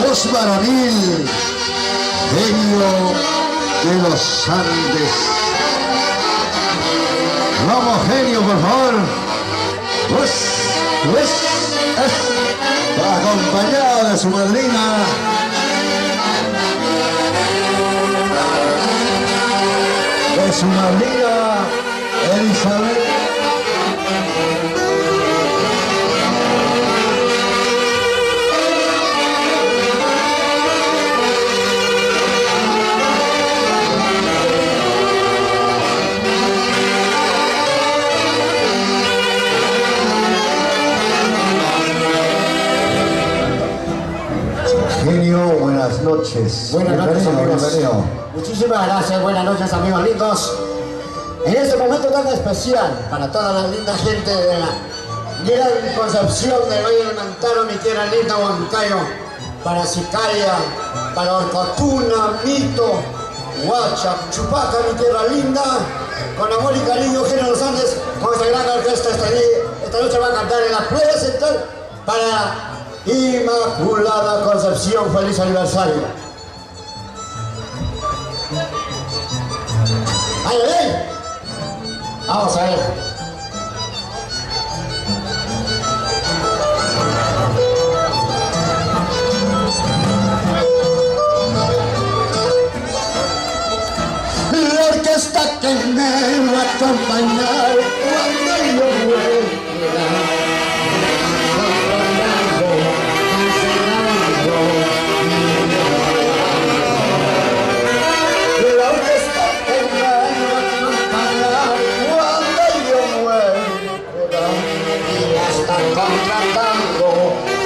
voz varonil, genio de los Andes. Vamos, genio, por favor. Acompañado de su madrina. De su madrina, Elizabeth. Genio, buenas noches. Buenas noches, amigos. Bienvenido. Muchísimas gracias, buenas noches, amigos lindos. En este momento tan especial para toda la linda gente de la Gran Concepción del Valle del Mantaro, mi tierra linda, Huancayo, para Sicaya, para Orcotuna, Mito, Huacha, Chupaca, mi tierra linda, con amor y cariño, Genio de los Andes, con esta gran orquesta esta noche va a cantar en la Playa Central para Inmaculada Concepción, feliz aniversario. ¡Ay, ay! Vamos a ver. La orquesta que me va a acompañar cuando yo vuelva. Contratando,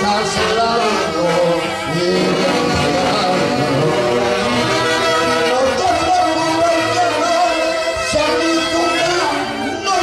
cancelando, no te preocupes que no, si a mi cuna no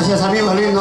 Gracias, amigos lindos.